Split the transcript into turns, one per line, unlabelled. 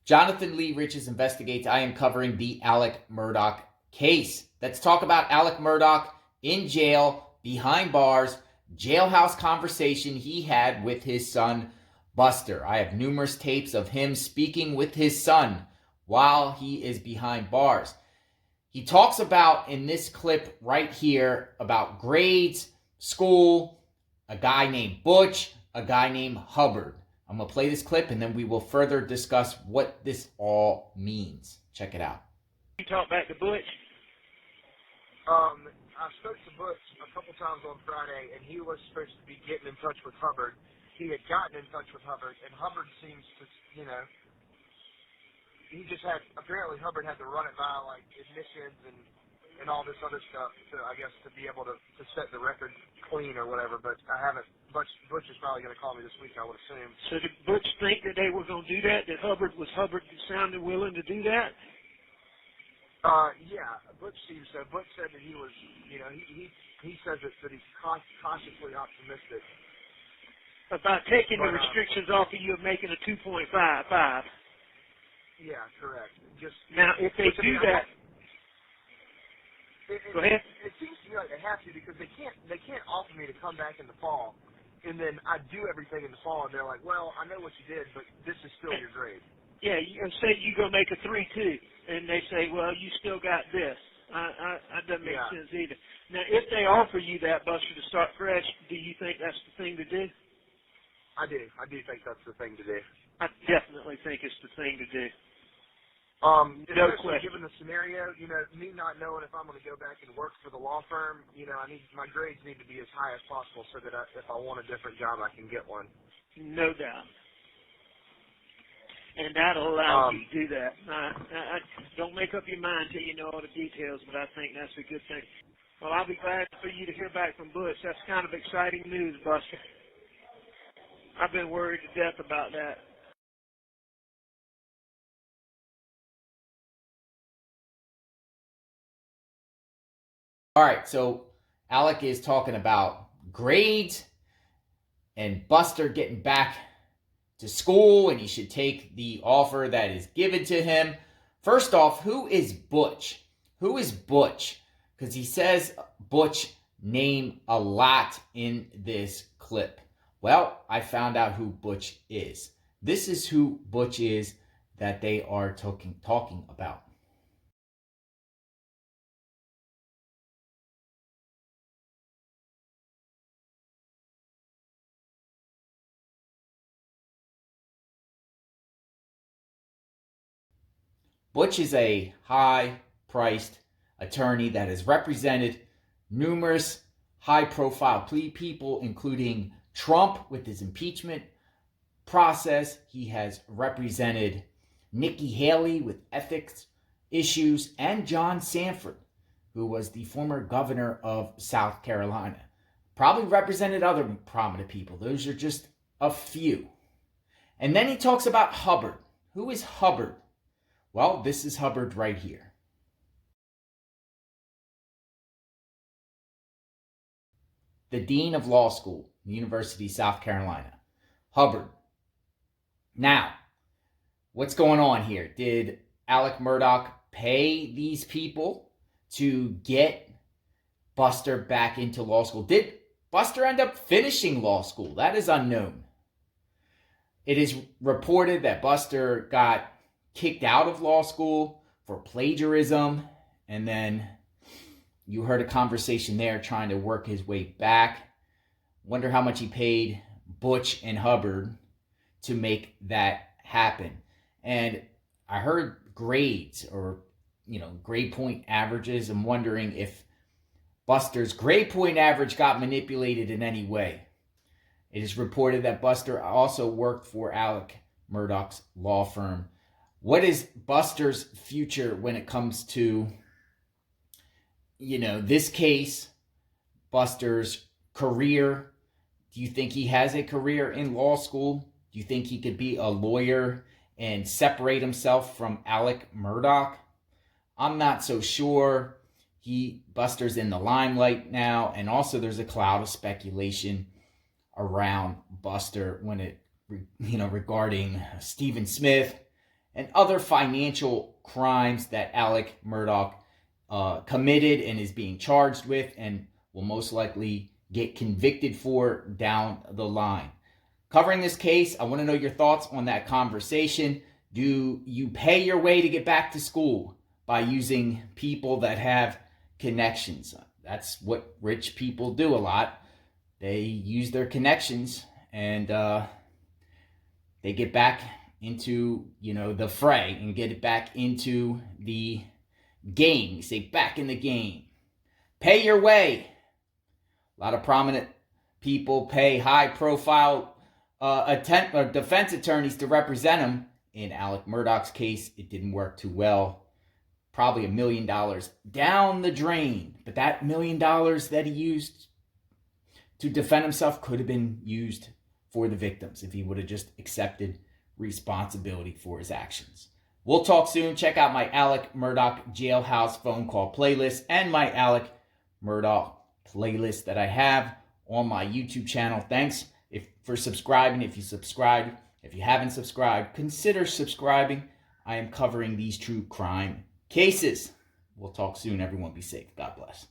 Jonathan Lee Riches Investigates. I am covering the Alec Murdaugh case. Let's talk about Alec Murdaugh in jail, behind bars, jailhouse conversation he had with his son, Buster. I have numerous tapes of him speaking with his son while he is behind bars. He talks about, in this clip right here, about grades, school, a guy named Butch, a guy named Hubbard. I'm going to play this clip, and then we will further discuss what this all means. Check it out.
You talk back to Butch?
I spoke to Butch a couple times on Friday, and he was supposed to be getting in touch with Hubbard. He had gotten in touch with Hubbard, and Hubbard seems to, he just had, apparently Hubbard had to run it by, like, admissions and all this other stuff to, I guess, to be able to set the record clean or whatever, but I haven't. Butch is probably going to call me this week, I would assume.
So did Butch think that they were going to do that? That Hubbard sounded willing to do that?
Yeah, Butch seems so. Butch said that he was, he says that he's cautiously optimistic.
About taking the restrictions off of you of making a 2.55.
Yeah, correct.
Now, if they do that... Go ahead.
It seems to me like they have to, because they can't offer me to come back in the fall, and then I do everything in the fall, and they're like, well, I know what you did, but this is still your grade. Yeah,
you say you're going to make a 3.2, and they say, well, you still got this. That doesn't make sense either. Now, if they offer you that, Buster, to start fresh, do you think that's the thing to do?
I do. I do think that's the thing to do.
I definitely think it's the thing to do.
No question. Given the scenario, me not knowing if I'm going to go back and work for the law firm, my grades need to be as high as possible so that if I want a different job, I can get one.
No doubt. And that'll allow you to do that. Don't make up your mind till you know all the details, but I think that's a good thing. Well, I'll be glad for you to hear back from Butch. That's kind of exciting news, Buster. I've been worried to death about that.
All right, so Alec is talking about grades and Buster getting back to school, and he should take the offer that is given to him. First off, who is Butch? Who is Butch? Because he says Butch name a lot in this clip. Well, I found out who Butch is. This is who Butch is that they are talking about. Butch is a high-priced attorney that has represented numerous high-profile people, including Trump with his impeachment process. He has represented Nikki Haley with ethics issues, and John Sanford, who was the former governor of South Carolina. Probably represented other prominent people. Those are just a few. And then he talks about Hubbard. Who is Hubbard? Well, this is Hubbard right here. The Dean of Law School, University of South Carolina. Hubbard. Now, what's going on here? Did Alec Murdaugh pay these people to get Buster back into law school? Did Buster end up finishing law school? That is unknown. It is reported that Buster got kicked out of law school for plagiarism, and then you heard a conversation there trying to work his way back. Wonder how much he paid Butch and Hubbard to make that happen. And I heard grades, or grade point averages. I'm wondering if Buster's grade point average got manipulated in any way. It is reported that Buster also worked for Alec Murdaugh's law firm. What is Buster's future when it comes to, this case, Buster's career? Do you think he has a career in law school? Do you think he could be a lawyer and separate himself from Alec Murdaugh? I'm not so sure. Buster's in the limelight now, and also there's a cloud of speculation around Buster when regarding Stephen Smith and other financial crimes that Alec Murdaugh committed and is being charged with and will most likely get convicted for down the line. Covering this case, I want to know your thoughts on that conversation. Do you pay your way to get back to school by using people that have connections? That's what rich people do a lot. They use their connections and they get back into, the fray and get it back into the game. You say back in the game. Pay your way. A lot of prominent people pay high-profile defense attorneys to represent them. In Alec Murdaugh's case, it didn't work too well. Probably $1 million down the drain. But that $1 million that he used to defend himself could have been used for the victims if he would have just accepted responsibility for his actions. We'll talk soon. Check out my Alec Murdaugh Jailhouse phone call playlist and my Alec Murdaugh playlist that I have on my YouTube channel. Thanks for subscribing. If you subscribed, if you haven't subscribed, consider subscribing. I am covering these true crime cases. We'll talk soon. Everyone be safe. God bless.